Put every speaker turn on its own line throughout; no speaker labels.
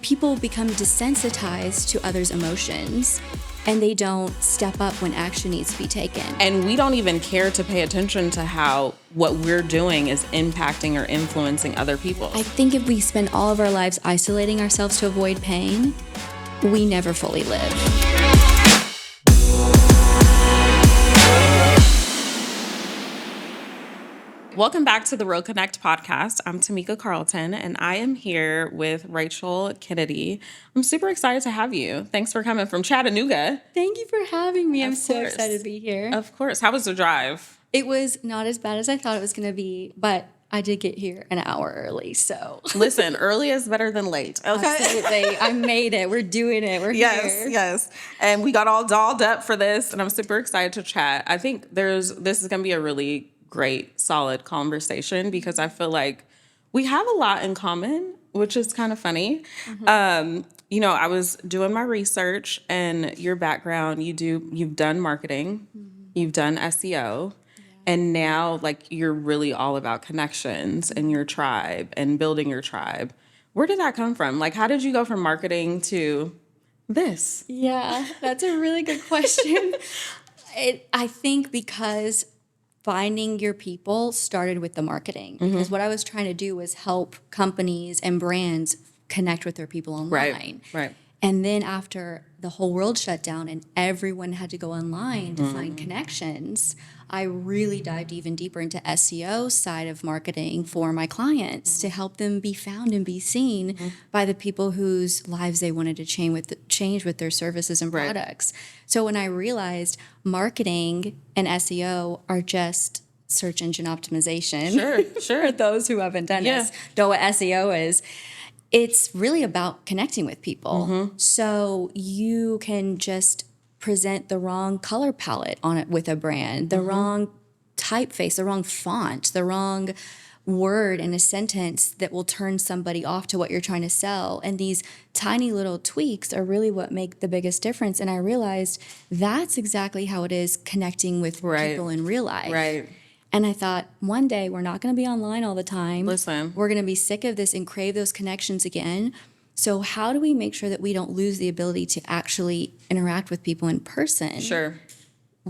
People become desensitized to others' emotions, and they don't step up when action needs to be taken.
And we don't even care to pay attention to how what we're doing is impacting or influencing other people.
I think if we spend all of our lives isolating ourselves to avoid pain, we never fully live.
Welcome back to the Real Connect podcast. I'm Tamika Carlton, and I am here with Rachel Kennedy. I'm super excited to have you. Thanks for coming from Chattanooga.
Thank you for having me. I'm so
course.
excited to be here.
Of course. How was the drive?
It was not as bad as I thought it was going to be, but I did get here an hour early, so.
Listen, early is better than late, okay?
Absolutely. I made it. We're doing it. We're here.
Yes. And we got all dolled up for this, and I'm super excited to chat. I think this is going to be a really great, solid conversation because I feel like we have a lot in common, which is kind of funny. Mm-hmm. I was doing my research, and your background, you've done marketing, mm-hmm. you've done SEO, and now you're really all about connections and your tribe and building your tribe. Where did that come from? How did you go from marketing to this?
Yeah, that's a really good question. I think because finding your people started with the marketing, because what I was trying to do was help companies and brands connect with their people online.
Right.
And then after the whole world shut down and everyone had to go online to find connections, I really dived even deeper into SEO side of marketing for my clients to help them be found and be seen by the people whose lives they wanted to change with their services and products. So when I realized marketing and SEO are just search engine optimization,
sure.
Those who haven't done this know what SEO is. It's really about connecting with people. Mm-hmm. So you can just present the wrong color palette on it with a brand, the wrong typeface, the wrong font, the wrong word in a sentence that will turn somebody off to what you're trying to sell. And these tiny little tweaks are really what make the biggest difference. And I realized that's exactly how it is connecting with people in real life.
Right.
And I thought, one day we're not going to be online all the time.
Listen.
We're going to be sick of this and crave those connections again. So how do we make sure that we don't lose the ability to actually interact with people in person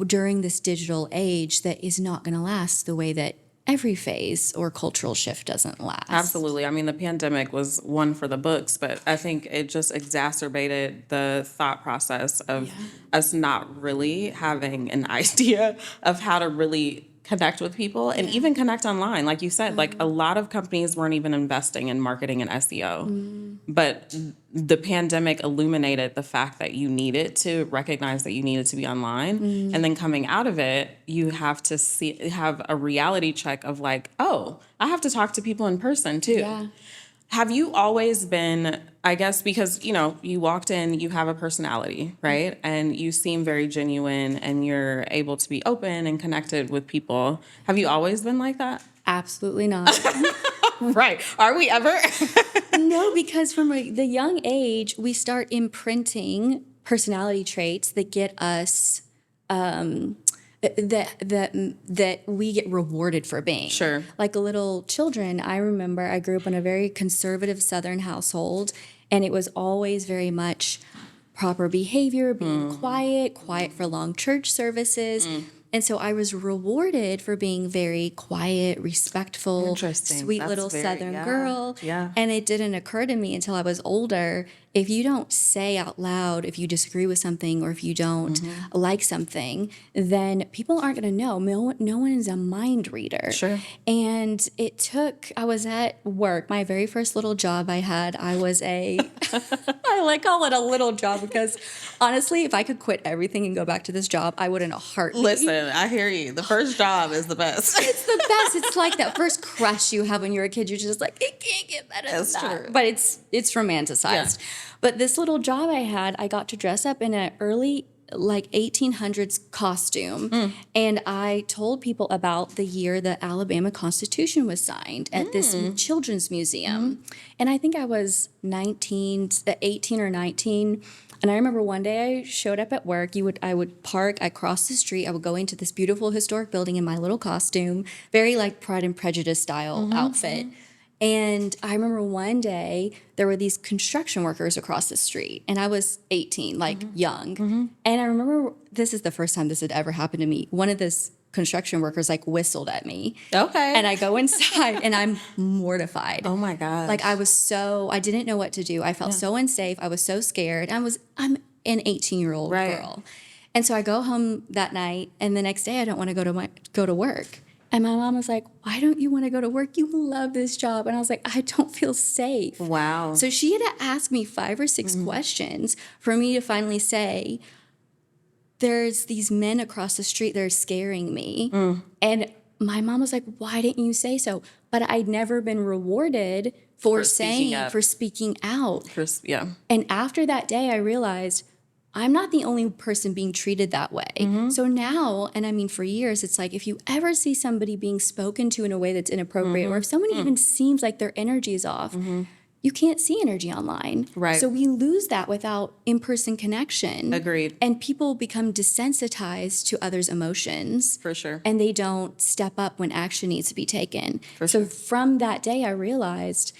during this digital age that is not going to last the way that every phase or cultural shift doesn't last?
Absolutely. I mean, the pandemic was one for the books, but I think it just exacerbated the thought process of us not really having an idea of how to really connect with people and even connect online. Like you said, a lot of companies weren't even investing in marketing and SEO, but the pandemic illuminated the fact that you needed to recognize that you needed to be online. And then coming out of it, you have to have a reality check of oh, I have to talk to people in person too.
Yeah.
Have you always been, I guess, because, you walked in, you have a personality, right? And you seem very genuine and you're able to be open and connected with people. Have you always been like that?
Absolutely not.
Right. Are we ever?
No, because from the young age, we start imprinting personality traits that get us that we get rewarded for being.
Sure.
Like little children, I remember I grew up in a very conservative Southern household, and it was always very much proper behavior, being quiet for long church services. And so I was rewarded for being very quiet, respectful, sweet little Southern girl.
Yeah.
And it didn't occur to me until I was older, if you don't say out loud if you disagree with something or if you don't like something, then people aren't going to know. No one is a mind reader.
Sure.
And I was at work, my very first little job I had, I was I call it a little job because honestly, if I could quit everything and go back to this job, I would in a heartbeat.
Listen, I hear you. The first job is the best.
It's the best. It's like that first crush you have when you're a kid. You're just like, it can't get better than that. True. But it's romanticized. Yeah. But this little job I had, I got to dress up in an early 1800s costume. And I told people about the year the Alabama Constitution was signed at this children's museum. And I think I was 18 or 19. And I remember one day I showed up at work. I would park, I'd cross the street, I would go into this beautiful historic building in my little costume, very like Pride and Prejudice style outfit. And I remember one day there were these construction workers across the street, and I was 18, like young. And I remember this is the first time this had ever happened to me. One of those construction workers like whistled at me.
Okay.
And I go inside and I'm mortified.
Oh my God.
Like I didn't know what to do. I felt so unsafe. I was so scared. I'm an 18-year-old girl. And so I go home that night, and the next day I don't want to go to work. And my mom was like, why don't you want to go to work? You love this job. And I was like, I don't feel safe.
Wow.
So she had to ask me 5 or 6 questions for me to finally say, there's these men across the street that are scaring me. And my mom was like, why didn't you say so? But I'd never been rewarded for speaking out. And after that day, I realized I'm not the only person being treated that way. So now, and I mean for years, it's like if you ever see somebody being spoken to in a way that's inappropriate, or if someone even seems like their energy is off, you can't see energy online.
Right.
So we lose that without in-person connection.
Agreed.
And people become desensitized to others' emotions.
For sure.
And they don't step up when action needs to be taken. So from that day, I realized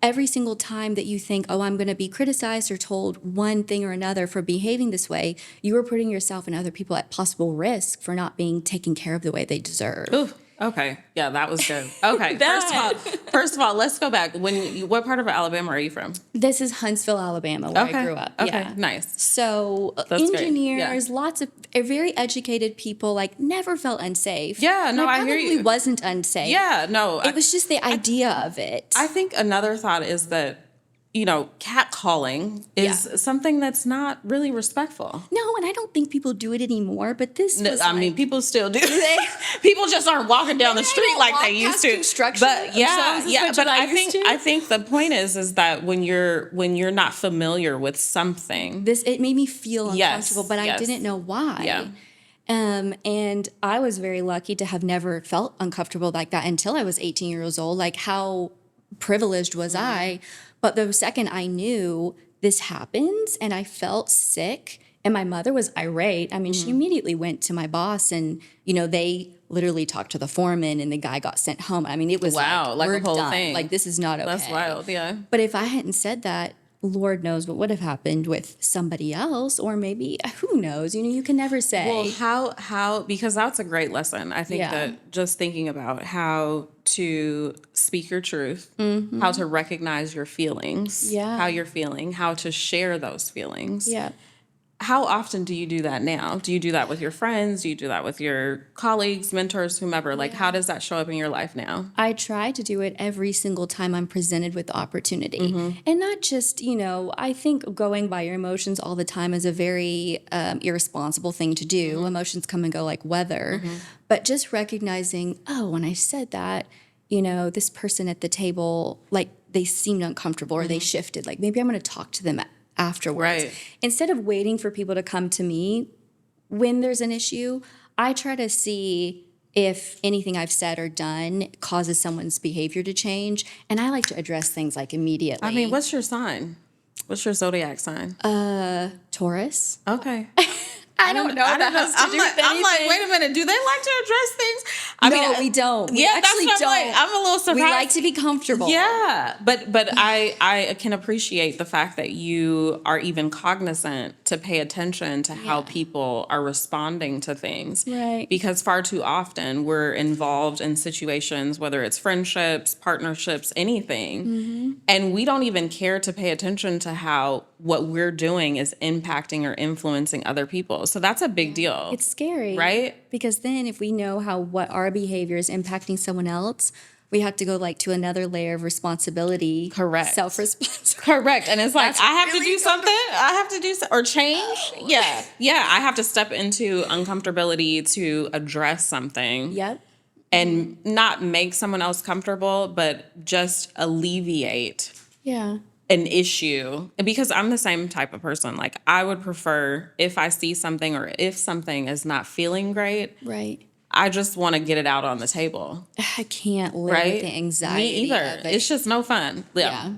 every single time that you think, oh, I'm going to be criticized or told one thing or another for behaving this way, you are putting yourself and other people at possible risk for not being taken care of the way they deserve.
Ooh, okay. Yeah, that was good. Okay. First of all, let's go back. What part of Alabama are you from?
This is Huntsville, Alabama, where I grew up.
Okay,
yeah.
nice.
So engineers, lots of very educated people, like never felt unsafe.
Yeah, no, I hear you.
It probably wasn't unsafe.
Yeah, no.
It was just the idea of it.
I think another thought is that, catcalling is something that's not really respectful.
No, and I don't think people do it anymore, but this was
people still do. People just aren't walking down the street like they used to. But but I think the point is that when you're not familiar with something,
it made me feel uncomfortable, but I didn't know why.
Yeah.
And I was very lucky to have never felt uncomfortable like that until I was 18 years old. Like, how privileged was I? But the second I knew this happens and I felt sick, and my mother was irate. I mean, she immediately went to my boss, and, they literally talked to the foreman, and the guy got sent home. I mean, it was like
a whole
done.
thing.
Like, this is not okay.
That's wild, yeah.
But if I hadn't said that, Lord knows what would have happened with somebody else, or maybe, who knows? You can never say.
Well, how because that's a great lesson. I think that just thinking about how to speak your truth, how to recognize your feelings, how you're feeling, how to share those feelings.
Yeah.
How often do you do that now? Do you do that with your friends? Do you do that with your colleagues, mentors, whomever? Like, how does that show up in your life now?
I try to do it every single time I'm presented with the opportunity. And not just, I think going by your emotions all the time is a very irresponsible thing to do. Emotions come and go like weather. But just recognizing, when I said that, this person at the table, like, they seemed uncomfortable or they shifted. Like, maybe I'm going to talk to them afterwards.
Right.
Instead of waiting for people to come to me when there's an issue, I try to see if anything I've said or done causes someone's behavior to change. And I like to address things like immediately.
I mean, what's your sign? What's your zodiac sign?
Taurus.
Okay.
I don't know. That has to do with anything.
I'm like, wait a minute. Do they like to address things?
No, we don't. We actually
that's what
don't.
I'm a little surprised.
We like to be comfortable.
Yeah, but I can appreciate the fact that you are even cognizant to pay attention to how people are responding to things.
Right.
Because far too often we're involved in situations, whether it's friendships, partnerships, anything, and we don't even care to pay attention to how what we're doing is impacting or influencing other people. So that's a big deal.
It's scary.
Right?
Because then if we know what our behavior is impacting someone else, we have to go to another layer of responsibility.
Correct.
Self-responsibility.
Correct. And it's like, I have to do something. I have to do or change. Yeah. I have to step into uncomfortability to address something.
Yep.
And not make someone else comfortable, but just alleviate.
Yeah.
An issue. Because I'm the same type of person. Like, I would prefer if I see something or if something is not feeling great.
Right.
I just want to get it out on the table.
I can't live with the anxiety.
Me either. It's just no fun.
Yeah.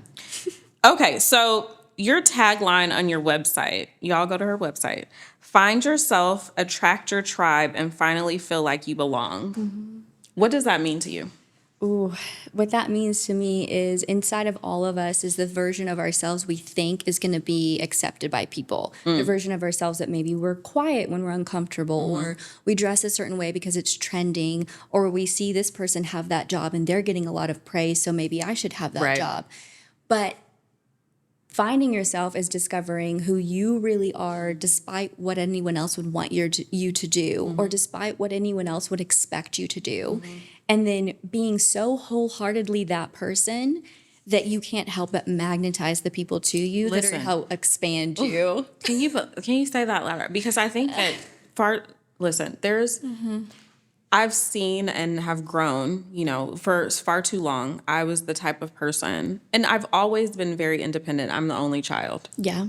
Okay, so your tagline on your website, y'all go to her website, find yourself, attract your tribe, and finally feel like you belong. What does that mean to you?
Ooh, what that means to me is inside of all of us is the version of ourselves we think is going to be accepted by people. The version of ourselves that maybe we're quiet when we're uncomfortable, or we dress a certain way because it's trending, or we see this person have that job and they're getting a lot of praise, so maybe I should have that job. But finding yourself is discovering who you really are despite what anyone else would want you to do, or despite what anyone else would expect you to do. And then being so wholeheartedly that person that you can't help but magnetize the people to you that are help expand you.
Can you say that louder? Because I think that there's I've seen and have grown, for far too long. I was the type of person, and I've always been very independent. I'm the only child.
Yeah.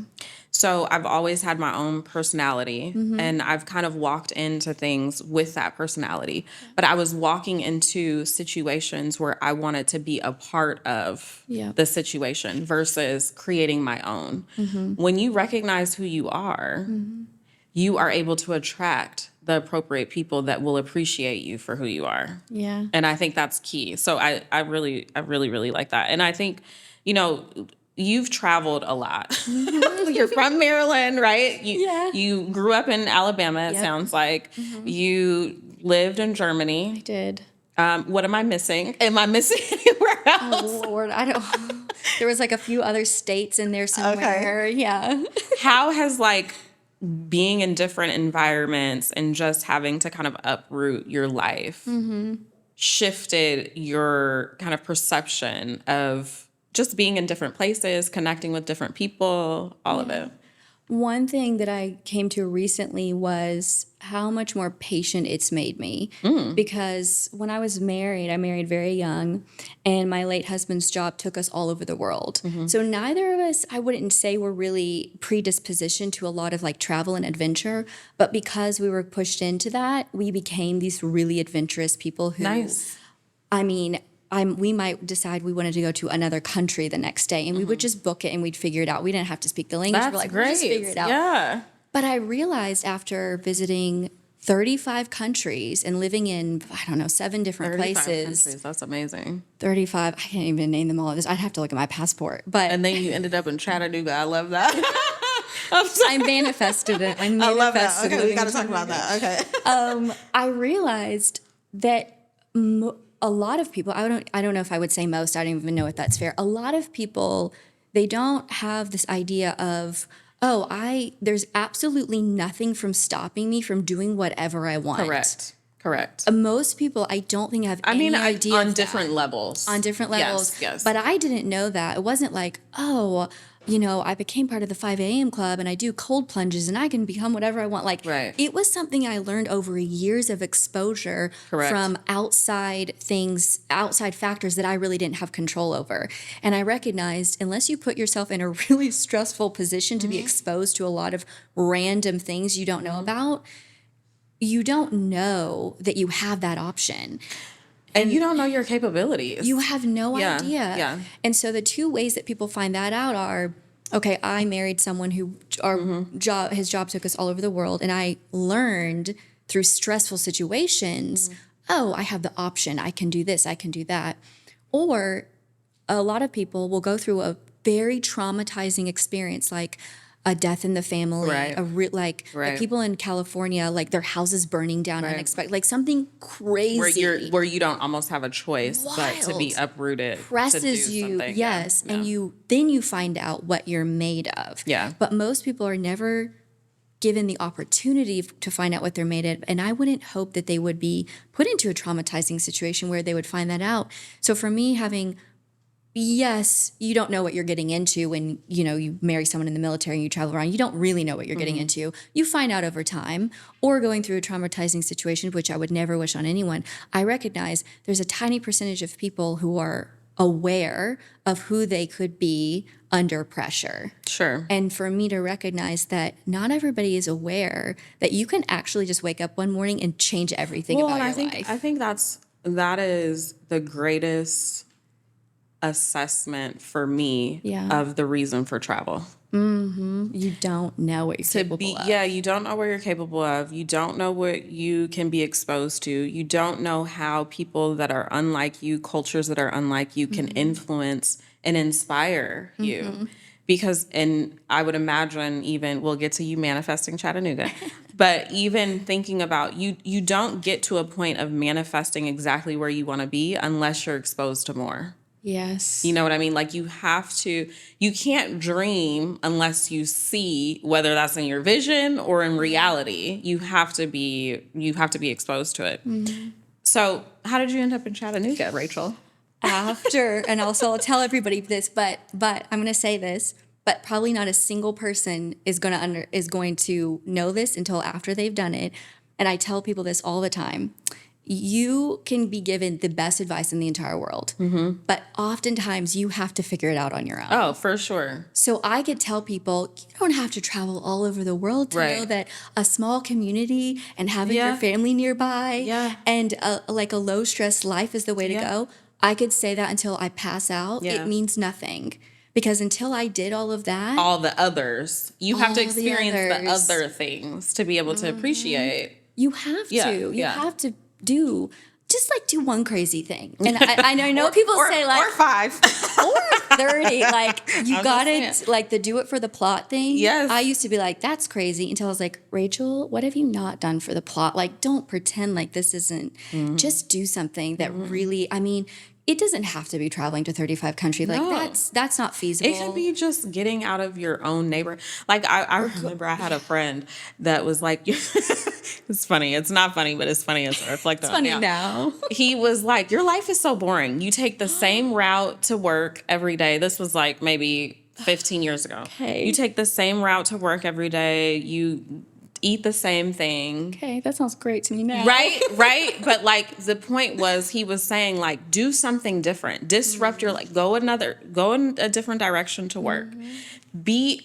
So I've always had my own personality, and I've kind of walked into things with that personality. But I was walking into situations where I wanted to be a part of the situation versus creating my own. When you recognize who you are able to attract the appropriate people that will appreciate you for who you are.
Yeah.
And I think that's key. So I really, really like that. And I think, you've traveled a lot. You're from Maryland, right? You grew up in Alabama, it sounds like. You lived in Germany.
I did.
What am I missing? Am I missing anywhere else?
Oh, Lord, I don't. There was like a few other states in there somewhere. Okay. Yeah.
How has being in different environments and just having to kind of uproot your life shifted your kind of perception of just being in different places, connecting with different people, all of it?
One thing that I came to recently was how much more patient it's made me. Because when I was married, I married very young, and my late husband's job took us all over the world. So neither of us, I wouldn't say, were really predispositioned to a lot of travel and adventure, but because we were pushed into that, we became these really adventurous people who, we might decide we wanted to go to another country the next day, and we would just book it and we'd figure it out. We didn't have to speak the language.
That's great.
We'll just figure it out.
Yeah.
But I realized after visiting 35 countries and living in, 7 different places.
Countries. That's amazing.
35. I can't even name them all. I'd have to look at my passport.
And then you ended up in Chattanooga. I love that.
I manifested it.
I love that. Okay, we got to talk about that. Okay.
I realized that a lot of people, I don't know if I would say most, I don't even know if that's fair. A lot of people, they don't have this idea of, there's absolutely nothing from stopping me from doing whatever I want.
Correct.
Most people, I don't think have any idea
on different levels.
On different levels.
Yes.
But I didn't know that. It wasn't like, I became part of the 5 a.m. club and I do cold plunges and I can become whatever I want. It was something I learned over years of exposure from outside things, outside factors that I really didn't have control over. And I recognized unless you put yourself in a really stressful position to be exposed to a lot of random things you don't know about, you don't know that you have that option.
And you don't know your capabilities.
You have no idea.
Yeah.
And so the two ways that people find that out are, okay, I married someone who his job took us all over the world, and I learned through stressful situations, I have the option. I can do this. I can do that. Or a lot of people will go through a very traumatizing experience, like a death in the family, like people in California, like their houses burning down unexpected, like something crazy.
Where you don't almost have a choice but to be uprooted.
Presses you,
something.
yes. Yeah. And then you find out what you're made of.
Yeah.
But most people are never given the opportunity to find out what they're made of. And I wouldn't hope that they would be put into a traumatizing situation where they would find that out. So for me, yes, you don't know what you're getting into when, you marry someone in the military and you travel around. You don't really know what you're getting into. You find out over time, or going through a traumatizing situation, which I would never wish on anyone. I recognize there's a tiny percentage of people who are aware of who they could be under pressure.
Sure.
And for me to recognize that not everybody is aware that you can actually just wake up one morning and change everything about your life.
I think that is the greatest assessment for me
Yeah.
of the reason for travel.
You don't know what you're capable of.
Yeah, you don't know what you're capable of. You don't know what you can be exposed to. You don't know how people that are unlike you, cultures that are unlike you, can influence and inspire you. Because, and I would imagine even, we'll get to you manifesting Chattanooga, but even thinking about you don't get to a point of manifesting exactly where you want to be unless you're exposed to more.
Yes.
You know what I mean? Like you can't dream unless you see, whether that's in your vision or in reality. You have to be exposed to it. So how did you end up in Chattanooga, Rachel?
After, and also I'll tell everybody this, but I'm going to say this, but probably not a single person is going to know this until after they've done it. And I tell people this all the time. You can be given the best advice in the entire world, but oftentimes you have to figure it out on your own.
Oh, for sure.
So I could tell people, you don't have to travel all over the world to know that a small community and having your family nearby and like a low stress life is the way to go. I could say that until I pass out. It means nothing. Because until I did all of that.
All the others. You have to experience the other things to be able to appreciate.
You have to. You have to do one crazy thing. And I know people say like.
Or 5.
Or 30. Like, you got it. Like, the do it for the plot thing.
Yes.
I used to be like, that's crazy. Until I was like, Rachel, what have you not done for the plot? Like, don't pretend like this isn't. Just do something that really, I mean, it doesn't have to be traveling to 35 countries. Like, that's not feasible.
It could be just getting out of your own neighborhood. Like, I remember I had a friend that was like, it's funny. It's not funny, but it's funny as I reflect on it
funny now.
He was like, your life is so boring. You take the same route to work every day. This was like maybe 15 years ago.
Okay.
You take the same route to work every day. You eat the same thing.
Okay, that sounds great to me now.
Right. But like the point was, he was saying like, do something different, disrupt your life, go in a different direction to work.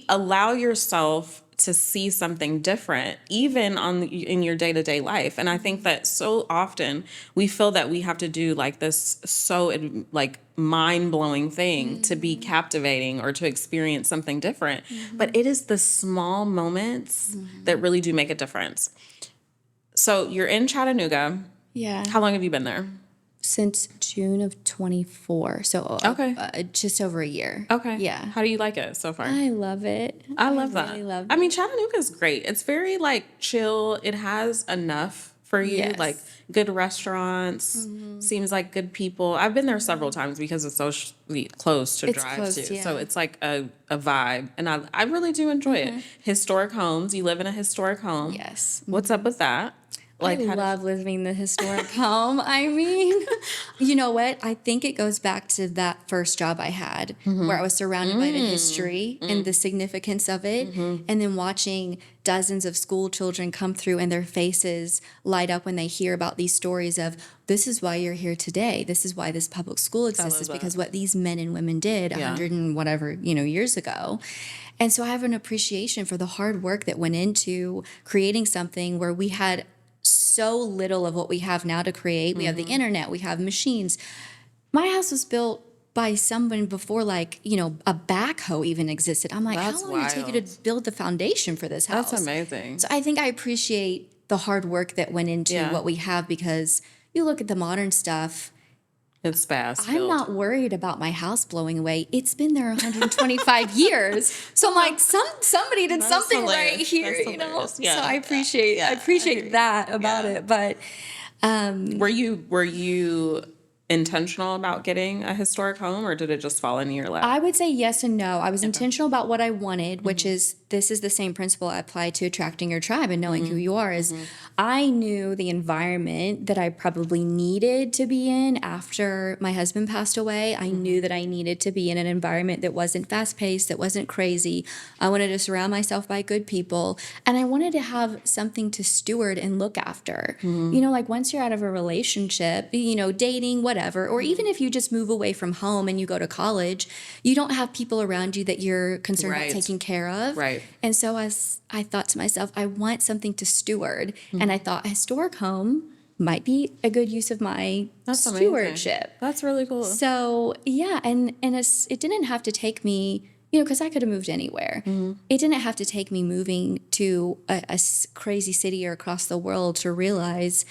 Allow yourself to see something different, even in your day-to-day life. And I think that so often we feel that we have to do like this like mind-blowing thing to be captivating or to experience something different. But it is the small moments that really do make a difference. So you're in Chattanooga.
Yeah.
How long have you been there?
Since June of 24. So just over a year.
Okay.
Yeah.
How do you like it so far?
I love it.
I love that.
Really love it.
I mean, Chattanooga is great. It's very like chill. It has enough for you, like good restaurants. Seems like good people. I've been there several times because it's so close to drive to.
Yeah.
So it's like a vibe, and I really do enjoy it. Historic homes. You live in a historic home.
Yes.
What's up with that? Like,
I love living the historic home. I mean, you know what? I think it goes back to that first job I had where I was surrounded by the history and the significance of it. And then watching dozens of school children come through and their faces light up when they hear about these stories of, this is why you're here today. This is why this public school exists, is because what these men and women did 100 and whatever, years ago. And so I have an appreciation for the hard work that went into creating something where we had so little of what we have now to create. We have the internet, we have machines. My house was built by someone before, like, a backhoe even existed. I'm like,
That's
how long did it take you to build the foundation for this house?
That's amazing.
So I think I appreciate the hard work that went into what we have, because you look at the modern stuff.
It's fast.
I'm not worried about my house blowing away. It's been there 125 years. So I'm like, somebody did something right here, Yeah. So I appreciate that about it. But
were you intentional about getting a historic home, or did it just fall into your lap?
I would say yes and no. I was intentional about what I wanted, which is, this is the same principle I apply to attracting your tribe and knowing who you are. Is I knew the environment that I probably needed to be in after my husband passed away. I knew that I needed to be in an environment that wasn't fast-paced, that wasn't crazy. I wanted to surround myself by good people, and I wanted to have something to steward and look after. Like once you're out of a relationship, dating, whatever, or even if you just move away from home and you go to college, you don't have people around you that you're concerned about taking care of.
Right.
And so as I thought to myself, I want something to steward. And I thought a historic home might be a good use of my stewardship.
Amazing. That's really cool.
So yeah, and it didn't have to take me, because I could have moved anywhere. It didn't have to take me moving to a crazy city or across the world to realize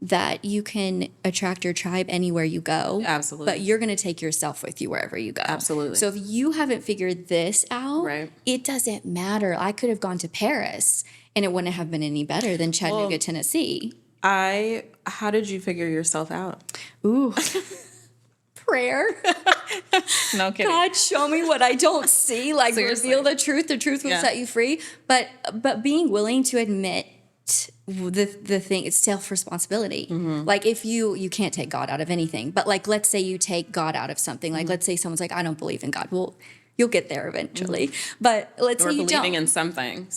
that you can attract your tribe anywhere you go.
Absolutely.
But you're going to take yourself with you wherever you go.
Absolutely.
So if you haven't figured this out,
right,
it doesn't matter. I could have gone to Paris and it wouldn't have been any better than Chattanooga, Tennessee.
How did you figure yourself out?
Ooh. Prayer.
No kidding.
God, show me what I don't see. Like,
Seriously.
reveal the truth. The truth will set you free. But being willing to admit the thing, it's self-responsibility. Like, if you can't take God out of anything, but like, let's say you take God out of something. Like, let's say someone's like, I don't believe in God. Well, you'll get there eventually. But let's say you don't.
Believing in something.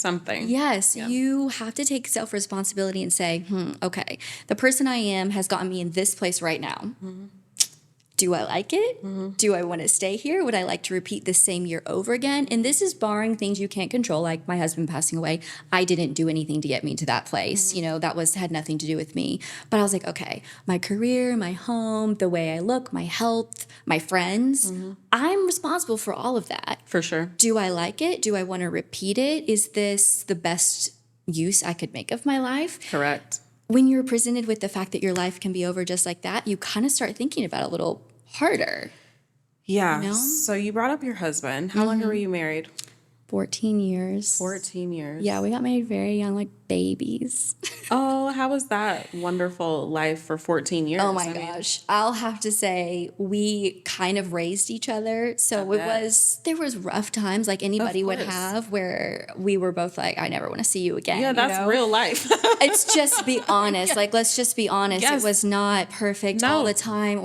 Yes, you have to take self-responsibility and say, okay, the person I am has gotten me in this place right now. Do I like it? Do I want to stay here? Would I like to repeat the same year over again? And this is barring things you can't control, like my husband passing away. I didn't do anything to get me to that place. That had nothing to do with me. But I was like, okay, my career, my home, the way I look, my health, my friends, I'm responsible for all of that.
For sure.
Do I like it? Do I want to repeat it? Is this the best use I could make of my life?
Correct.
When you're presented with the fact that your life can be over just like that, you kind of start thinking about it a little harder.
Yeah. So you brought up your husband. How long were you married?
14 years.
14 years.
Yeah, we got married very young, like babies.
Oh, how was that wonderful life for 14 years?
Oh my gosh. I'll have to say we kind of raised each other. So there was rough times like anybody would have where we were both like, I never want to see you again.
Yeah, that's real life.
It's just be honest. Like, let's just be honest.
Yes.
It was not perfect all the time,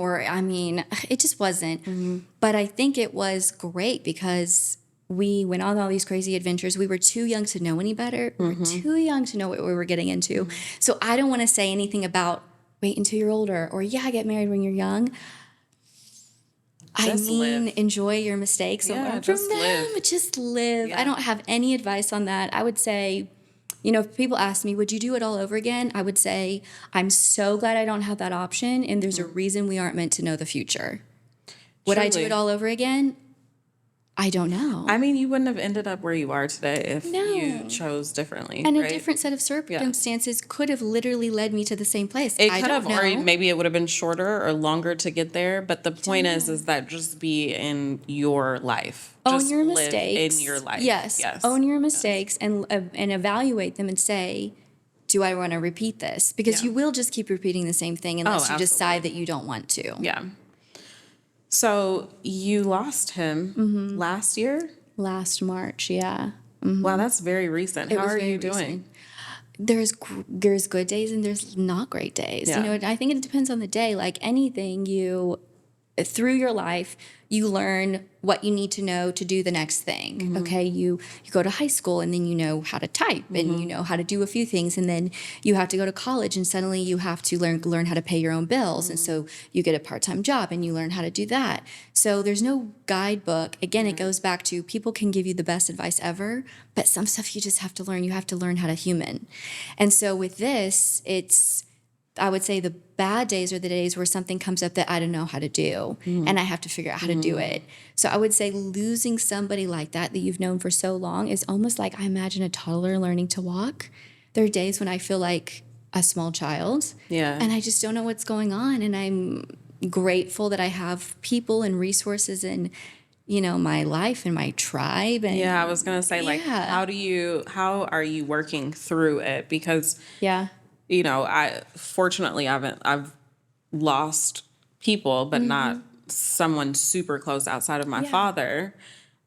it just wasn't. But I think it was great because we went on all these crazy adventures. We were too young to know any better. We were too young to know what we were getting into. So I don't want to say anything about wait until you're older or get married when you're young.
Live.
Enjoy your mistakes.
Yeah,
Just live.
Yeah.
I don't have any advice on that. I would say, if people ask me, would you do it all over again? I would say, I'm so glad I don't have that option. And there's a reason we aren't meant to know the future. Would I do it all over again? I don't know.
I mean, you wouldn't have ended up where you are today if you chose differently.
And a different set of circumstances could have literally led me to the same place.
It could have, or maybe it would have been shorter or longer to get there. But the point is that just be in your life.
Own your mistakes.
In your life.
Yes. Own your mistakes and evaluate them and say, do I want to repeat this? Because you will just keep repeating the same thing unless you decide that you don't want to.
Yeah. So you lost him last year?
Last March, yeah.
Wow, that's very recent. How are you doing?
There's good days and there's not great days.
Yeah.
I think it depends on the day. Like anything, through your life, you learn what you need to know to do the next thing. Okay, you go to high school and then you know how to type and you know how to do a few things, and then you have to go to college and suddenly you have to learn how to pay your own bills, and so you get a part-time job and you learn how to do that. So there's no guidebook. Again, it goes back to people can give you the best advice ever, but some stuff you just have to learn. You have to learn how to human. And so with this, I would say the bad days are the days where something comes up that I don't know how to do and I have to figure out how to do it. So I would say losing somebody like that you've known for so long is almost like I imagine a toddler learning to walk. There are days when I feel like a small child and I just don't know what's going on. And I'm grateful that I have people and resources and my life and my tribe. And
I was going to say how are you working through it? Because I've lost people, but not someone super close outside of my father.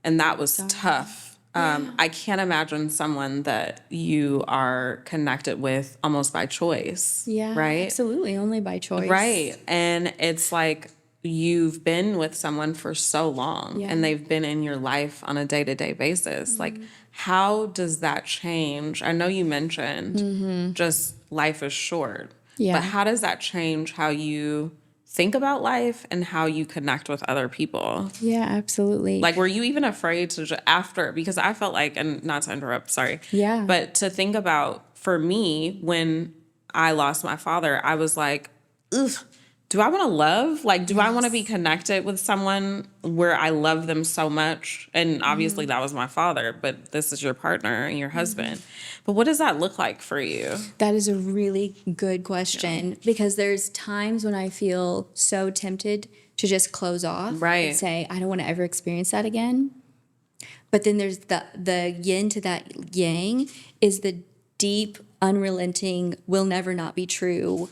And that was tough. I can't imagine someone that you are connected with almost by choice.
Yeah,
right?
Absolutely. Only by choice.
Right. And it's like you've been with someone for so long and they've been in your life on a day-to-day basis. Like, how does that change? I know you mentioned just life is short, but how does that change how you think about life and how you connect with other people?
Yeah, absolutely.
Like, were you even afraid to because I felt like, and not to interrupt, sorry.
Yeah.
But to think about, for me, when I lost my father, I was like, ugh, do I want to love? Like, do I want to be connected with someone where I love them so much? And obviously that was my father, but this is your partner and your husband. But what does that look like for you?
That is a really good question, because there's times when I feel so tempted to just close off and say, I don't want to ever experience that again. But then there's the yin to that yang is the deep, unrelenting, will never not be true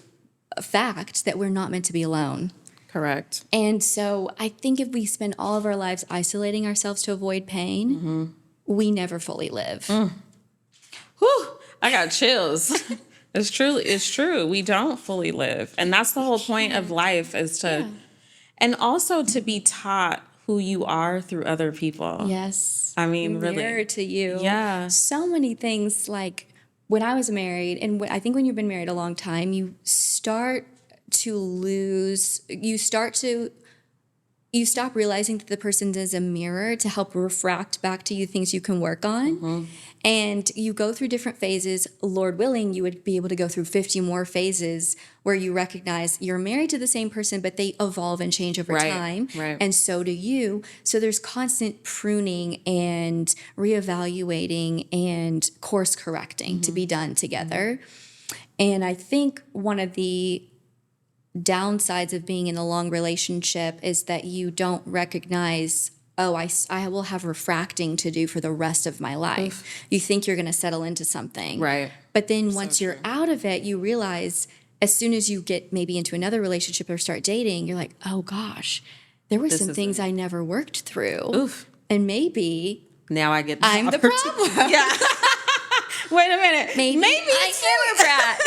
fact that we're not meant to be alone.
Correct.
And so I think if we spend all of our lives isolating ourselves to avoid pain, we never fully live.
Whew, I got chills. It's true. We don't fully live. And that's the whole point of life, is to, and also to be taught who you are through other people.
Yes.
I mean,
mirror
really.
to you.
Yeah.
So many things, like when I was married, and I think when you've been married a long time, you stop realizing that the person is a mirror to help refract back to you things you can work on. And you go through different phases. Lord willing, you would be able to go through 50 more phases where you recognize you're married to the same person, but they evolve and change over time.
Right.
And so do you. So there's constant pruning and reevaluating and course correcting to be done together. And I think one of the downsides of being in a long relationship is that you don't recognize, oh, I will have refracting to do for the rest of my life. You think you're going to settle into something.
Right.
But then once you're out of it, you realize as soon as you get maybe into another relationship or start dating, you're like, oh gosh, there were some things I never worked through. And maybe
now I get
I'm the problem.
Yeah. Wait a minute.
Maybe I am a brat.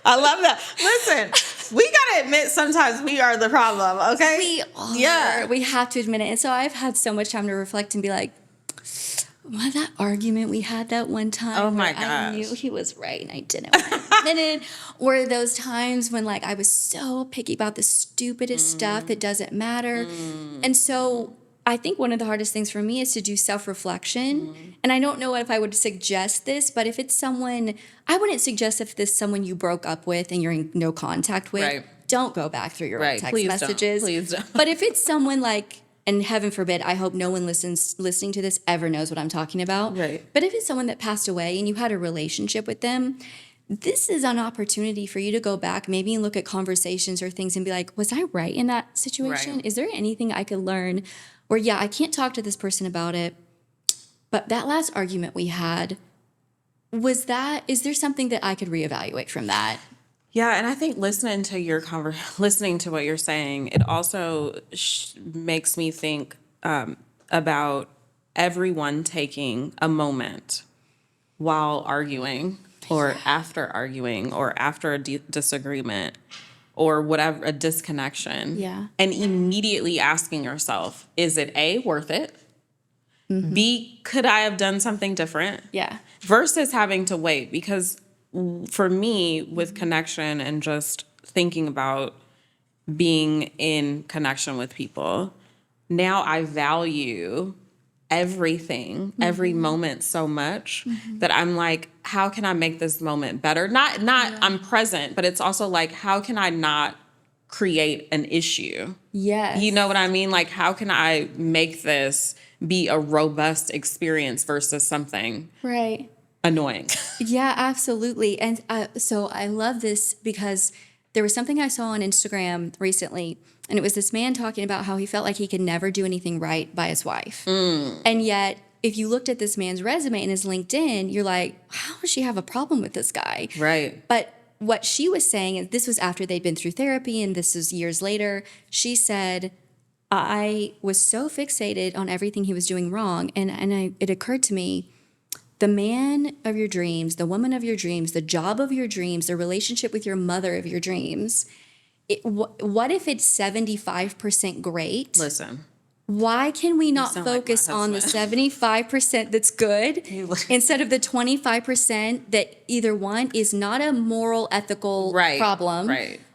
I love that. Listen, we got to admit sometimes we are the problem, okay?
We are. Yeah. We have to admit it. And so I've had so much time to reflect and be like, well, that argument we had that one time.
Oh my gosh.
I knew he was right and I didn't want to admit it. Or those times when like I was so picky about the stupidest stuff that doesn't matter. And so I think one of the hardest things for me is to do self-reflection. And I don't know if I would suggest this, but if it's someone, I wouldn't suggest if this is someone you broke up with and you're in no contact with, don't go back through your old text messages.
Please don't.
But if it's someone like, and heaven forbid, I hope no one listening to this ever knows what I'm talking about.
Right.
But if it's someone that passed away and you had a relationship with them, this is an opportunity for you to go back, maybe and look at conversations or things and be like, was I right in that situation? Is there anything I could learn? Or yeah, I can't talk to this person about it, but that last argument we had, is there something that I could reevaluate from that?
Yeah, and I think listening to what you're saying, it also makes me think about everyone taking a moment while arguing or after arguing or after a disagreement or whatever, a disconnection.
Yeah.
And immediately asking yourself, is it A, worth it? B, could I have done something different?
Yeah.
Versus having to wait, because for me, with connection and just thinking about being in connection with people, now I value everything, every moment so much that I'm like, how can I make this moment better? Not I'm present, but it's also like, how can I not create an issue?
Yes.
You know what I mean? Like, how can I make this be a robust experience versus something annoying?
Yeah, absolutely. And so I love this because there was something I saw on Instagram recently, and it was this man talking about how he felt like he could never do anything right by his wife. And yet, if you looked at this man's resume and his LinkedIn, you're like, how does she have a problem with this guy?
Right.
But what she was saying, and this was after they'd been through therapy, and this was years later, she said, I was so fixated on everything he was doing wrong, and it occurred to me, the man of your dreams, the woman of your dreams, the job of your dreams, the relationship with your mother of your dreams, what if it's 75% great?
Listen.
Why can we not focus on the 75% that's good instead of the 25% that either one is not a moral, ethical problem,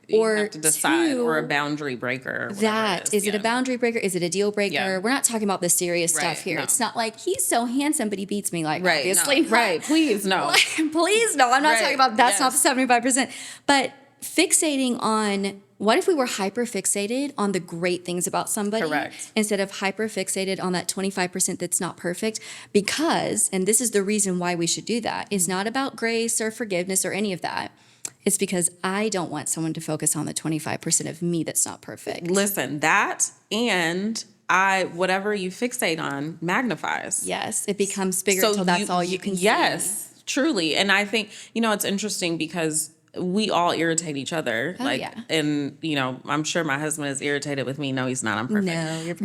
you
or
have to decide,
two,
or a boundary breaker.
That is it a boundary breaker? Is it a deal breaker?
Yeah.
We're not talking about the serious stuff here.
No.
It's not like he's so handsome, but he beats me. Like,
Right,
obviously,
no. Right? Please, no.
Please, no. I'm not
Right.
talking about that's not
Yes.
the 75%. But fixating on what if we were hyper fixated on the great things about somebody
Correct.
instead of hyper fixated on that 25% that's not perfect? Because, and this is the reason why we should do that, it's not about grace or forgiveness or any of that. It's because I don't want someone to focus on the 25% of me that's not perfect.
Listen, that and whatever you fixate on magnifies.
Yes, it becomes bigger until that's all you can see.
Yes, truly. And I think, it's interesting because we all irritate each other.
Oh, yeah.
And, I'm sure my husband is irritated with me. No, he's not. I'm perfect.
No, you're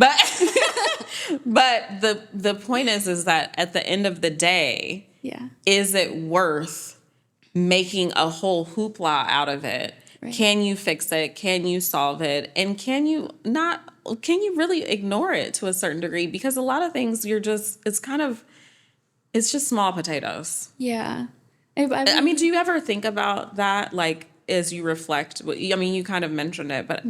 But the point is that at the end of the day,
yeah.
is it worth making a whole hoopla out of it?
Right.
Can you fix it? Can you solve it? And can you really ignore it to a certain degree? Because a lot of things it's just small potatoes.
Yeah.
I mean, do you ever think about that, like, as you reflect? I mean, you kind of mentioned it, but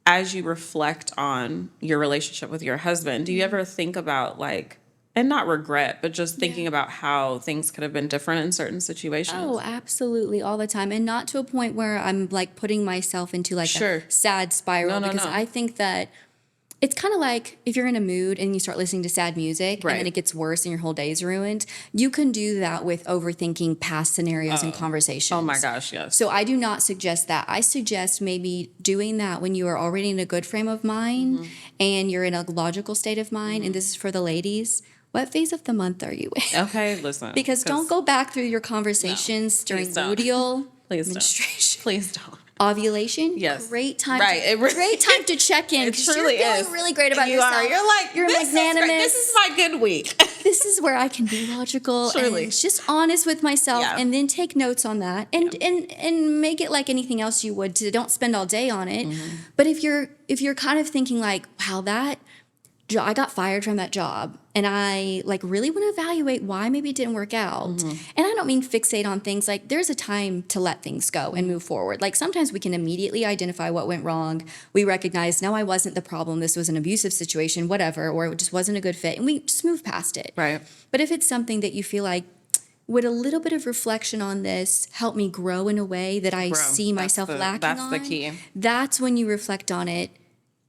as you reflect on your relationship with your husband, do you ever think about, like, and not regret, but just thinking about how things could have been different in certain situations?
Oh, absolutely, all the time. And not to a point where I'm, like, putting myself into, like, a sad spiral.
No.
I think that it's kind of like if you're in a mood and you start listening to sad music and then it gets worse and your whole day's ruined. You can do that with overthinking past scenarios and conversations.
Oh my gosh, yes.
So I do not suggest that. I suggest maybe doing that when you are already in a good frame of mind and you're in a logical state of mind. And this is for the ladies. What phase of the month are you in?
Okay, listen.
Because don't go back through your conversations during luteal menstruation.
Please don't.
Ovulation,
yes,
great time.
Right,
great time to check in.
It truly
you're feeling really great about yourself.
You're like,
you're magnanimous.
This is my good week.
This is where I can be logical and just honest with myself, and then take notes on that, and make it like anything else you would. Don't spend all day on it. But if you're kind of thinking like, wow, I got fired from that job and I like really want to evaluate why maybe it didn't work out. And I don't mean fixate on things. Like there's a time to let things go and move forward. Like sometimes we can immediately identify what went wrong. We recognize, no, I wasn't the problem. This was an abusive situation, whatever, or it just wasn't a good fit. And we just move past it.
Right.
But if it's something that you feel like, would a little bit of reflection on this help me grow in a way that I see myself lacking on?
That's the key.
That's when you reflect on it.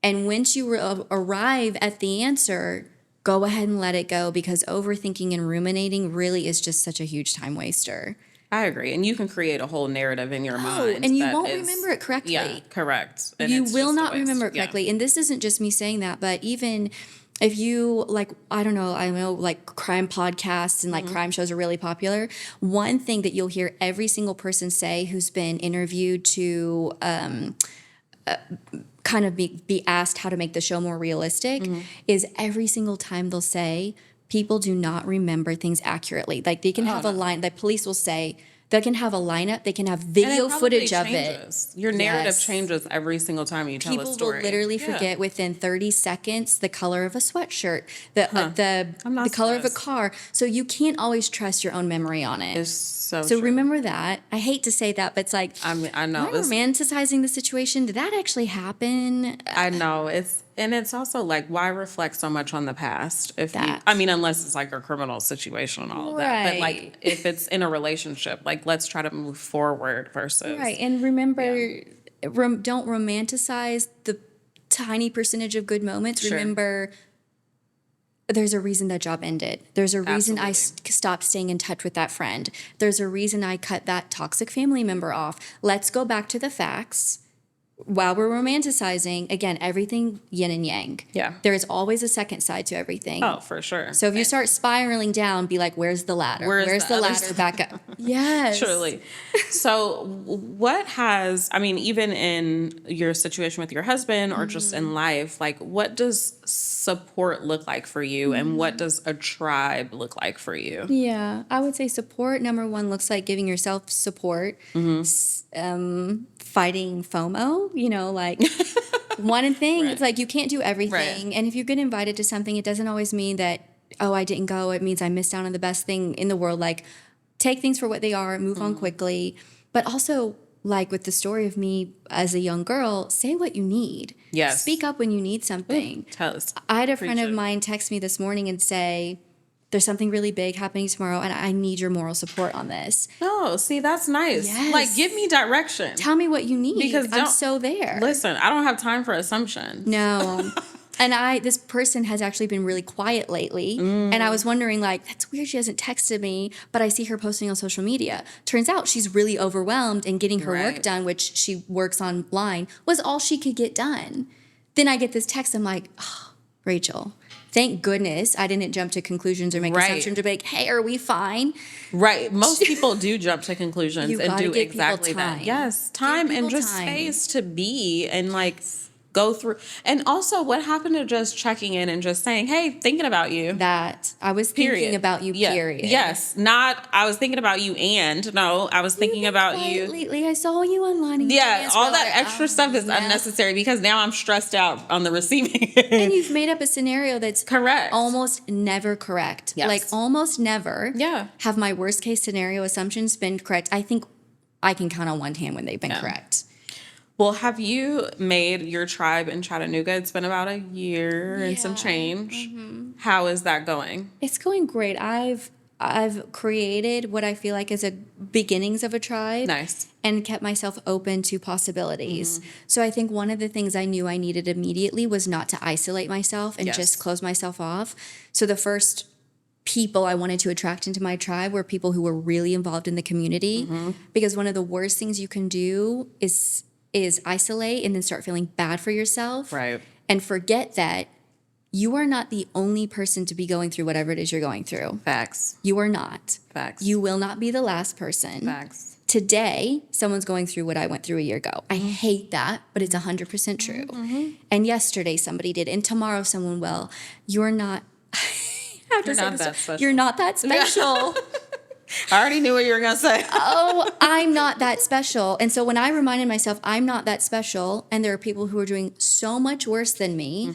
And once you arrive at the answer, go ahead and let it go, because overthinking and ruminating really is just such a huge time waster.
I agree. And you can create a whole narrative in your mind.
And you won't remember it correctly.
Yeah, correct. And
you will not remember it correctly. And this isn't just me saying that, but even if you like, I know like crime podcasts and like crime shows are really popular. One thing that you'll hear every single person say who's been interviewed to kind of be asked how to make the show more realistic is every single time they'll say people do not remember things accurately. Like they can have a line, the police will say they can have a lineup, they can have video footage of it.
Your narrative changes every single time you tell a story.
People will literally forget within 30 seconds the color of a sweatshirt, the color of a car. So you can't always trust your own memory on it.
It's so
true.
true.
Remember that. I hate to say that, but it's like,
I know.
Am I romanticizing the situation? Did that actually happen?
I know. It's also like, why reflect so much on the past? Unless it's like a criminal situation and all of that. But like, if it's in a relationship, like, let's try to move forward versus.
Right. And remember, don't romanticize the tiny percentage of good moments.
Sure.
Remember, there's a reason that job ended. There's a reason I stopped staying in touch with that friend. There's a reason I cut that toxic family member off. Let's go back to the facts. While we're romanticizing, again, everything yin and yang. Yeah. There is always a second side to everything.
Oh, for sure.
So if you start spiraling down, be like, where's the ladder? Where's the ladder back up? Yes.
Truly. So even in your situation with your husband or just in life, like what does support look like for you and what does a tribe look like for you?
Yeah. I would say support, number one, looks like giving yourself support. Fighting FOMO, like one thing, it's like you can't do everything. Right. And if you get invited to something, it doesn't always mean that, I didn't go. It means I missed out on the best thing in the world. Like take things for what they are, move on quickly. But also like with the story of me as a young girl, say what you need.
Yes.
Speak up when you need something.
Tell us.
I had a friend of mine text me this morning and say, there's something really big happening tomorrow, and I need your moral support on this.
Oh, see, that's nice.
Yes.
Like, give me direction.
Tell me what you need.
Because
I'm so there.
Listen, I don't have time for assumptions.
No. And this person has actually been really quiet lately. And I was wondering, like, that's weird she hasn't texted me, but I see her posting on social media. Turns out she's really overwhelmed, and getting her work done, which she works online, was all she could get done. Then I get this text. I'm like, oh, Rachel, thank goodness I didn't jump to conclusions or make assumptions or be like, hey, are we fine?
Right. Most people do jump to conclusions and do exactly that. Yes. Time and just space to be and like go through. And also, what happened to just checking in and just saying, hey, thinking about you.
That I was thinking about you, period.
Yes. Not, I was thinking about you and, no, I was thinking about you.
Lately, I saw you online. And
all that extra stuff is unnecessary because now I'm stressed out on the receiving end.
And you've made up a scenario that's
correct.
Almost never correct.
Yes.
Like almost never have my worst case scenario assumptions been correct. I think I can count on one hand when they've been correct.
Well, have you made your tribe in Chattanooga? It's been about a year and some change. Mm-hmm. How is that going?
It's going great. I've created what I feel like is a beginnings of a tribe.
Nice.
And kept myself open to possibilities. Mm-hmm. So I think one of the things I knew I needed immediately was not to isolate myself and just close myself off. So the first people I wanted to attract into my tribe were people who were really involved in the community. Mm-hmm. Because one of the worst things you can do is isolate and then start feeling bad for yourself.
Right.
And forget that you are not the only person to be going through whatever it is you're going through.
Facts.
You are not.
Facts.
You will not be the last person.
Facts.
Today, someone's going through what I went through a year ago. I hate that, but it's 100% true. Mm-hmm. And yesterday somebody did, and tomorrow someone will. You're not.
You're not that special.
You're not that special.
I already knew what you were going to say.
Oh, I'm not that special. And so when I reminded myself I'm not that special, and there are people who are doing so much worse than me,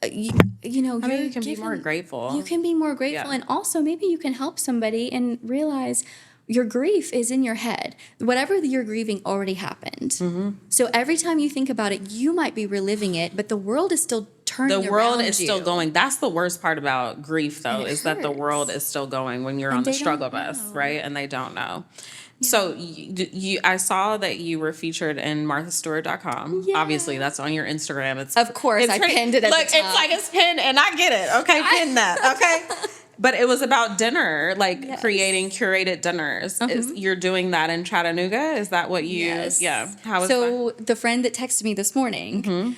you know,
you can be more grateful.
You can be more grateful. And also maybe you can help somebody and realize your grief is in your head. Whatever you're grieving already happened. Mm-hmm. So every time you think about it, you might be reliving it, but the world is still turning around you.
The world is still going. That's the worst part about grief, though, is that the world is still going when you're on the struggle bus, right? And they don't know. Yeah. So I saw that you were featured in MarthaStewart.com. Yeah. Obviously, that's on your Instagram.
Of course, I pinned it at the top.
It's like it's pinned, and I get it. Okay, pin that. Okay. But it was about dinner, like creating curated dinners. Mm-hmm. You're doing that in Chattanooga? Is that what you...
Yes.
Yeah. How is
so
that?
The friend that texted me this morning,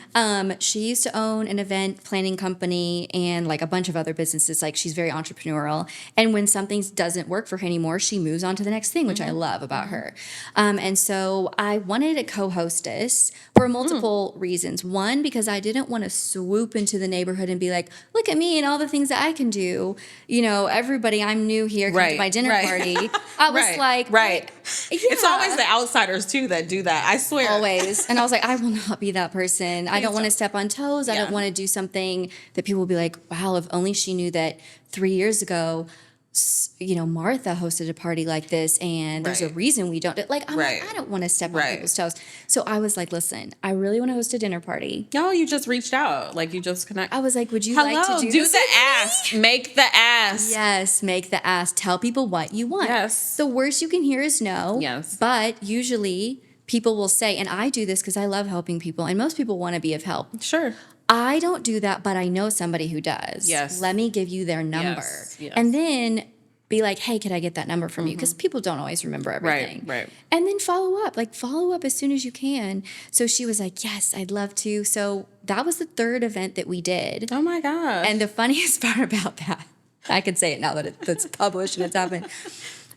she used to own an event planning company and like a bunch of other businesses. Like she's very entrepreneurial. And when something doesn't work for her anymore, she moves on to the next thing, which I love about her. And so I wanted a co-hostess for multiple reasons. One, because I didn't want to swoop into the neighborhood and be like, look at me and all the things that I can do. You know, everybody, I'm new here, come to my dinner party. I was like,
It's always the outsiders, too, that do that. I swear.
Always. And I was like, I will not be that person. I don't want to step on toes. I don't want to do something that people will be like, wow, if only she knew that 3 years ago, you know, Martha hosted a party like this and there's a reason we don't. Like, I'm like, I don't want to step on people's toes. So I was like, listen, I really want to host a dinner party.
No, you just reached out. Like, you just connected.
I was like, would you like to do this?
Do the ask. Make the ask.
Yes, make the ask. Tell people what you want.
Yes.
The worst you can hear is no.
Yes.
But usually people will say, and I do this because I love helping people, and most people want to be of help.
Sure.
I don't do that, but I know somebody who does.
Yes.
Let me give you their number.
Yes.
And then be like, hey, could I get that number from you? Because people don't always remember everything.
Right.
And then follow up as soon as you can. So she was like, yes, I'd love to. So that was the third event that we did.
Oh my gosh.
And the funniest part about that, I can say it now that it's published and it's happened.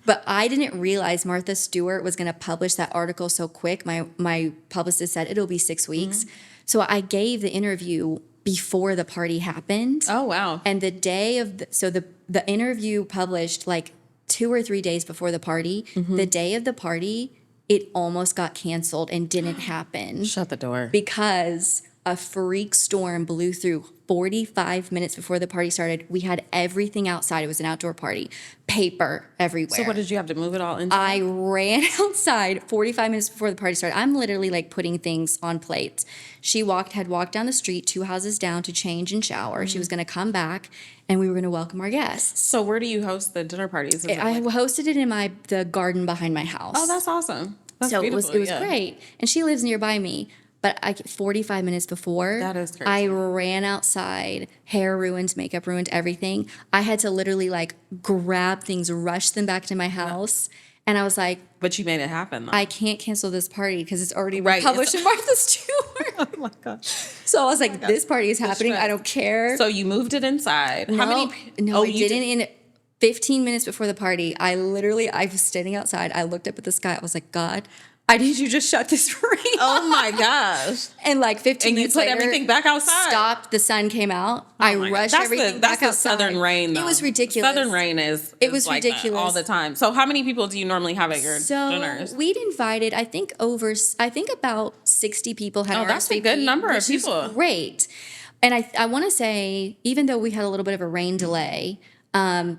But I didn't realize Martha Stewart was going to publish that article so quick. My publicist said it'll be 6 weeks. So I gave the interview before the party happened.
Oh, wow.
And the day of the interview published like 2 or 3 days before the party. The day of the party, it almost got canceled and didn't happen.
Shut the door.
Because a freak storm blew through 45 minutes before the party started. We had everything outside. It was an outdoor party. Paper everywhere.
So what did you have to move it all inside?
I ran outside 45 minutes before the party started. I'm literally like putting things on plates. She had walked down the street 2 houses down to change and shower. She was going to come back and we were going to welcome our guests.
So where do you host the dinner parties?
I hosted it in the garden behind my house.
Oh, that's awesome. That's
so
beautiful.
it was great. And she lives nearby me. But 45 minutes before,
that is crazy.
I ran outside, hair ruined, makeup ruined, everything. I had to literally like grab things, rush them back to my house. And I was like,
but you made it happen, though.
I can't cancel this party because it's already been published in Martha Stewart.
Oh my gosh.
So I was like, this party is happening. I don't care.
So you moved it inside.
No, I didn't. In 15 minutes before the party, I was standing outside. I looked up at the sky. I was like, God, I need you to just shut this rain.
Oh my gosh.
And like 15 minutes later,
everything back outside.
Stopped. The sun came out. I rushed everything back outside.
That's the southern rain, though.
It was ridiculous.
Southern rain is
was
like
ridiculous
all the time. So how many people do you normally have at your dinners?
So we'd invited, I think about 60 people had RSVP'd.
That's a good number of people.
Great. And I want to say, even though we had a little bit of a rain delay,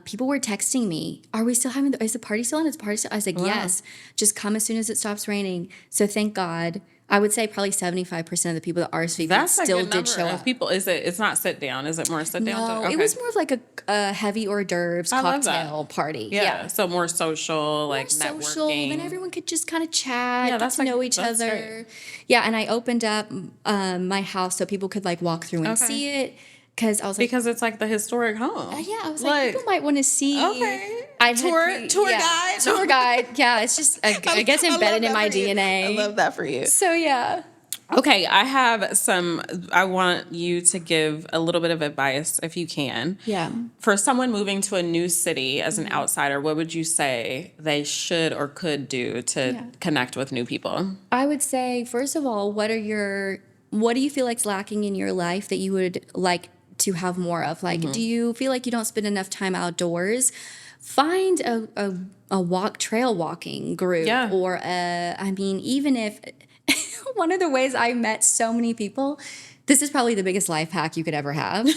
people were texting me, is the party still on? Is the party still? I was like, yes, just come as soon as it stops raining. So thank God. I would say probably 75% of the people that RSVP'd still did show up.
People, it's not sit down. Is it more sit down?
No, it was more of like a heavy hors d'oeuvres cocktail party.
Yeah. So more social, like networking.
And everyone could just kind of chat, get to know each other.
Great.
Yeah, and I opened up my house so people could like walk through and see it. Because I was like,
because it's like the historic home.
I was like, people might want to see.
Okay.
Tour guide. Yeah, it's just I guess embedded in my DNA.
I love that for you.
So yeah.
Okay, I want you to give a little bit of advice if you can.
Yeah.
For someone moving to a new city as an outsider, what would you say they should or could do to connect with new people?
I would say, first of all, what do you feel like's lacking in your life that you would like to have more of? Like, do you feel like you don't spend enough time outdoors? Find a trail walking group, or even if one of the ways I met so many people, this is probably the biggest life hack you could ever have.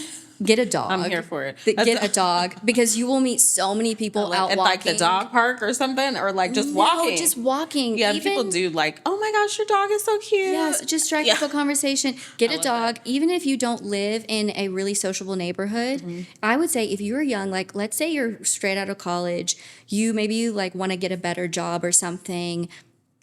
Get a dog.
I'm here for it.
Get a dog because you will meet so many people out walking.
Like the dog park or something, or like just walking.
No, just walking.
Yeah, people do like, oh my gosh, your dog is so cute.
Yes, just strike up a conversation. Get a dog. Even if you don't live in a really sociable neighborhood, I would say if you're young, like let's say you're straight out of college, you want to get a better job or something.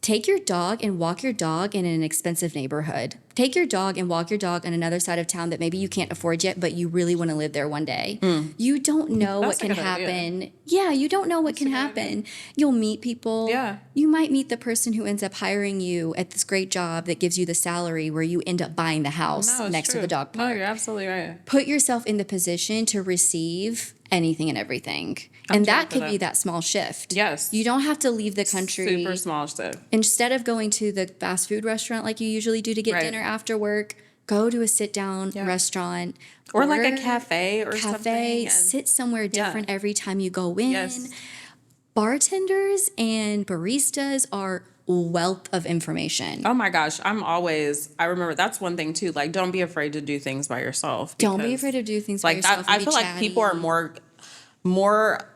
Take your dog and walk your dog in an expensive neighborhood. Take your dog and walk your dog on another side of town that maybe you can't afford yet, but you really want to live there one day. You don't know what can happen. Idea. Yeah, you don't know what can happen. You'll meet people.
Yeah.
You might meet the person who ends up hiring you at this great job that gives you the salary where you end up buying the house next to the dog park.
No, you're absolutely right.
Put yourself in the position to receive anything and everything. And that could be that small shift.
Yes.
You don't have to leave the country.
Super small shift.
Instead of going to the fast food restaurant like you usually do to get dinner after work, go to a sit-down restaurant.
Or like a cafe or something.
Sit somewhere different every time you go in. Yes. Bartenders and baristas are wealth of information.
Oh my gosh, I remember that's one thing too, like don't be afraid to do things by yourself.
Don't be afraid to do things by yourself.
I feel like people are more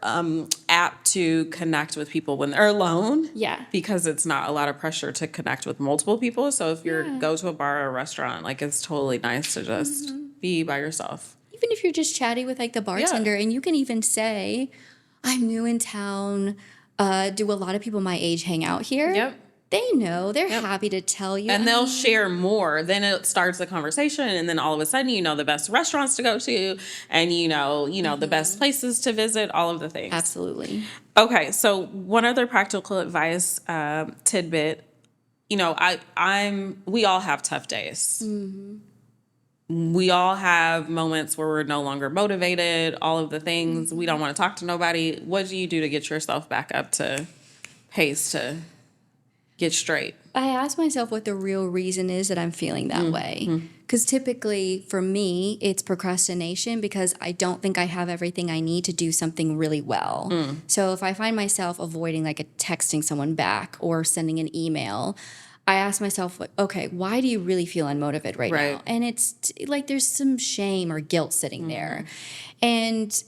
apt to connect with people when they're alone.
Yeah.
Because it's not a lot of pressure to connect with multiple people. So if you go to a bar or a restaurant, like it's totally nice to just be by yourself.
Even if you're just chatty with like the bartender and you can even say, I'm new in town. Do a lot of people my age hang out here? Yep. They know. They're happy to tell you.
And they'll share more. Then it starts the conversation. And then all of a sudden, you know the best restaurants to go to. And you know the best places to visit. All of the things.
Absolutely.
Okay. So one other practical advice tidbit. We all have tough days. We all have moments where we're no longer motivated. All of the things. We don't want to talk to nobody. What do you do to get yourself back up to pace to get straight?
I ask myself what the real reason is that I'm feeling that way. Because typically for me, it's procrastination because I don't think I have everything I need to do something really well. So if I find myself avoiding like texting someone back or sending an email, I ask myself, like, okay, why do you really feel unmotivated right now? And it's like there's some shame or guilt sitting there. And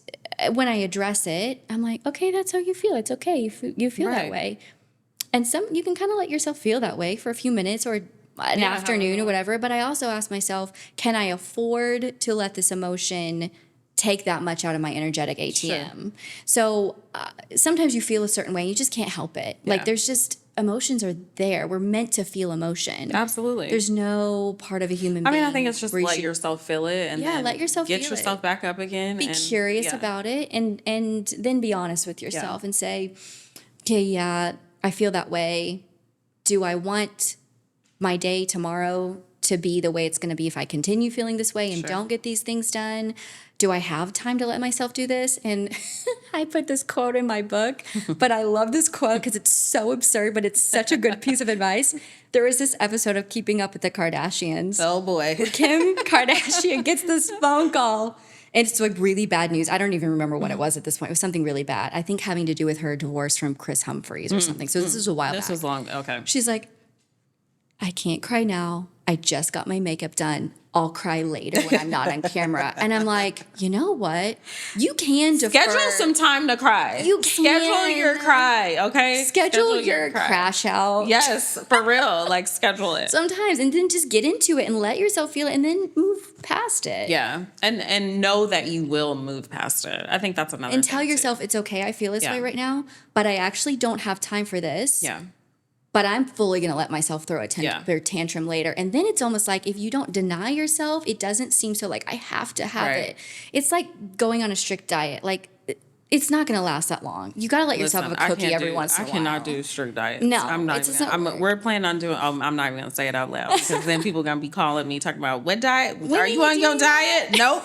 when I address it, I'm like, okay, that's how you feel. It's okay. You feel that way. And you can kind of let yourself feel that way for a few minutes or an afternoon or whatever. But I also ask myself, can I afford to let this emotion take that much out of my energetic ATM? Sure. So sometimes you feel a certain way and you just can't help it. Yeah. Like there's just emotions are there. We're meant to feel emotion.
Absolutely.
There's no part of a human being.
I think it's just let yourself feel it and then
let yourself
get yourself back up again.
Be curious about it and then be honest with yourself and say, okay, I feel that way. Do I want my day tomorrow to be the way it's going to be if I continue feeling this way and don't get these things done? Do I have time to let myself do this? And I put this quote in my book, but I love this quote because it's so absurd, but it's such a good piece of advice. There was this episode of Keeping Up with the Kardashians.
Oh, boy.
Kim Kardashian gets this phone call. And it's like really bad news. I don't even remember what it was at this point. It was something really bad. I think having to do with her divorce from Chris Humphries or something. So this is a while back.
This was long. Okay.
She's like, I can't cry now. I just got my makeup done. I'll cry later when I'm not on camera. And I'm like, you know what? You can defer.
Schedule some time to cry.
You can.
Schedule your cry, okay?
Schedule your crash out.
Yes, for real. Like, schedule it.
Sometimes. And then just get into it and let yourself feel it and then move past it.
Yeah. And know that you will move past it. I think that's another
And tell yourself, it's okay. I feel this way right now, but I actually don't have time for this.
Yeah.
But I'm fully going to let myself throw a tantrum later. And then it's almost like if you don't deny yourself, it doesn't seem so like I have to have it. It's like going on a strict diet. Like it's not going to last that long. You got to let yourself have a cookie every once in a while.
I cannot do strict diets.
No,
I'm not. We're planning on doing. I'm not even going to say it out loud because then people are going to be calling me talking about what diet. Are you on your diet? Nope.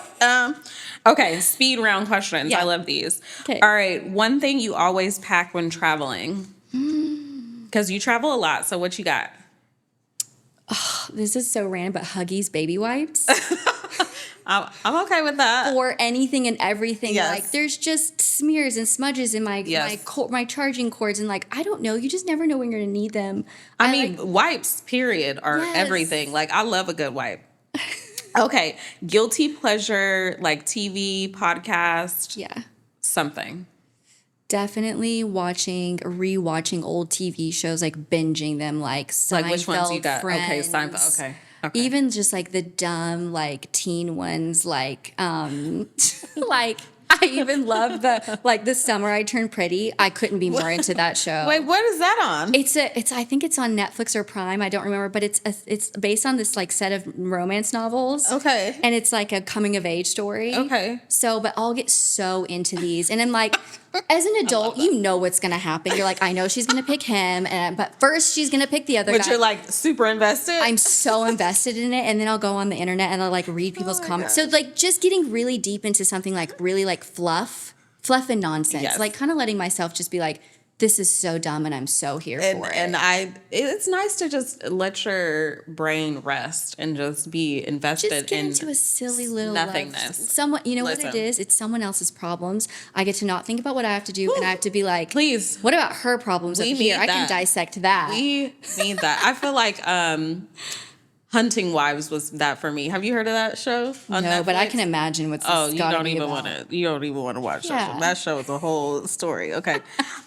Okay. Speed round questions. I love these. Okay. All right. One thing you always pack when traveling. Because you travel a lot, so what you got?
Oh, this is so random, but Huggies baby wipes.
I'm okay with that.
For anything and everything. Yes. Like there's just smears and smudges in my charging cords, and like I don't know, you just never know when you're gonna need them.
I mean, wipes, period, are everything. Like I love a good wipe. Okay, guilty pleasure, like TV, podcast, something.
Definitely rewatching old TV shows, like binging them, like Seinfeld,
like which ones you got?
Friends.
Okay, Seinfeld. Okay.
Even just like the dumb, like teen ones, like like I even love the Summer I Turned Pretty. I couldn't be more into that show.
Wait, what is that on?
It's I think it's on Netflix or Prime. I don't remember, but it's based on this like set of romance novels.
Okay.
And it's like a coming of age story.
Okay.
So, but I'll get so into these, and I'm like, as an adult, you know what's gonna happen. You're like, I know she's gonna pick him, but first she's gonna pick the other guy.
But you're like super invested.
I'm so invested in it, and then I'll go on the internet and I'll like read people's comments. God. So like just getting really deep into something like really like fluff and nonsense, like kind of letting myself just be like, this is so dumb and I'm so here for it.
And it's nice to just let your brain rest and just be invested
just get into a silly little
nothingness.
What it is? It's someone else's problems. I get to not think about what I have to do, and I have to be like,
please,
what about her problems up here? I can dissect that.
We need that. I feel like Hunting Wives was that for me. Have you heard of that show on Netflix?
No, but I can imagine what's
you don't even want to watch that show. That show is a whole story. Okay.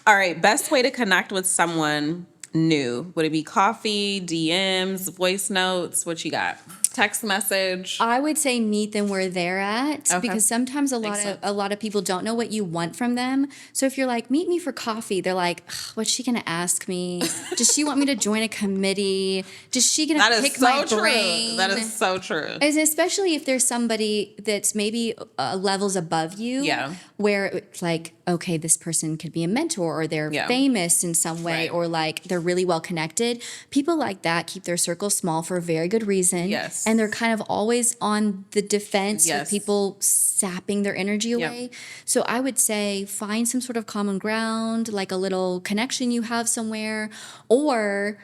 All right. Best way to connect with someone new. Would it be coffee, DMs, voice notes? What you got? Text message?
I would say meet them where they're at, because sometimes a lot of people don't know what you want from them. So if you're like, meet me for coffee, they're like, what's she gonna ask me? Does she want me to join a committee? Does she gonna pick my brain?
That is so true.
Especially if there's somebody that's maybe levels above you, where it's like, okay, this person could be a mentor, or they're famous in some way, or like they're really well connected. People like that keep their circle small for a very good reason.
Yes.
And they're kind of always on the defense with people sapping their energy away. Yep. So I would say find some sort of common ground, like a little connection you have somewhere, or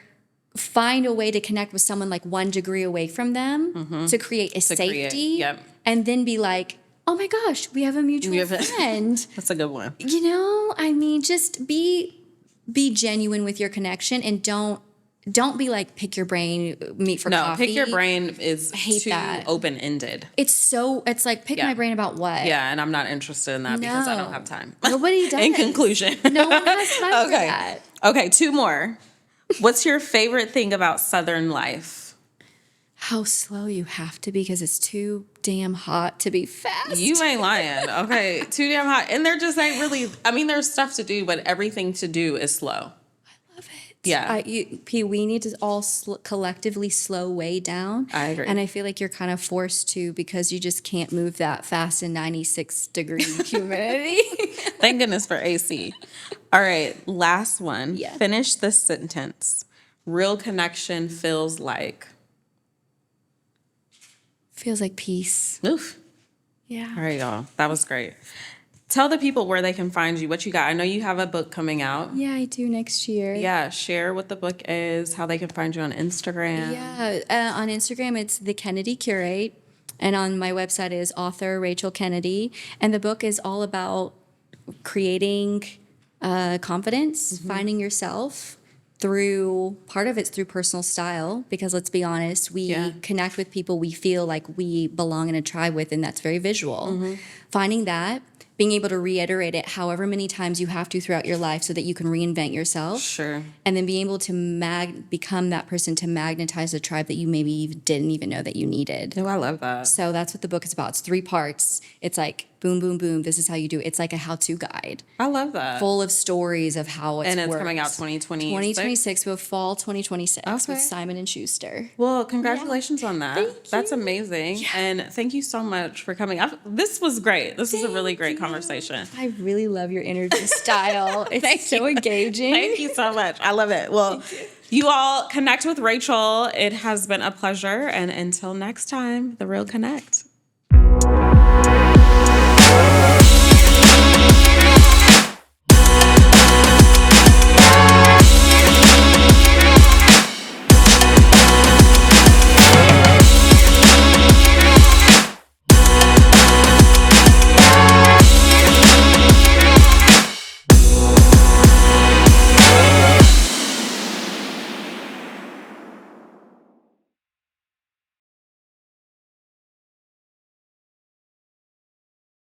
find a way to connect with someone like 1 degree away from them to create a safety. And then be like, oh my gosh, we have a mutual friend.
That's a good one.
You know, I mean, just be genuine with your connection, and don't don't be like, pick your brain, meet for coffee.
No, pick your brain is too
that.
open-ended.
It's like, pick my brain about what?
Yeah, and I'm not interested in that because I don't have time.
Nobody does.
In conclusion.
No one has time for that.
Okay, 2 more. What's your favorite thing about Southern life?
How slow you have to be because it's too damn hot to be fast.
You ain't lying. Okay, too damn hot. And there just ain't really, I mean, there's stuff to do, but everything to do is slow.
Love it.
Yeah.
We need to all collectively slow way down.
I agree.
And I feel like you're kind of forced to because you just can't move that fast in 96-degree humidity.
Thank goodness for AC. All right, last one.
Yeah.
Finish this sentence. Real connection feels like.
Feels like peace.
Oof.
Yeah.
All right, y'all. That was great. Tell the people where they can find you, what you got. I know you have a book coming out.
Yeah, I do next year.
Yeah, share what the book is, how they can find you on Instagram.
Yeah, on Instagram, it's The Kennedy Curate. And on my website is author Rachel Kennedy. And the book is all about creating confidence, finding yourself part of it's through personal style, because let's be honest, we connect with people we feel like we belong in a tribe with, and that's very visual. Finding that, being able to reiterate it however many times you have to throughout your life so that you can reinvent yourself.
Sure.
And then being able to become that person to magnetize a tribe that you maybe didn't even know that you needed.
Oh, I love that.
So that's what the book is about. It's 3 parts. It's like, boom, boom, boom, this is how you do it. It's like a how-to guide.
I love that.
Full of stories of how it's
And it's
works.
coming out 2026?
2026, with fall 2026 with
Okay.
Simon & Schuster.
Well, congratulations on that.
Thank you.
That's amazing. Yeah. And thank you so much for coming. This was great. This was a really great conversation.
I really love your interview style. It's so engaging.
Thank you so much. I love it. Well, you all connect with Rachel. It has been a pleasure. And until next time, The Real Connect.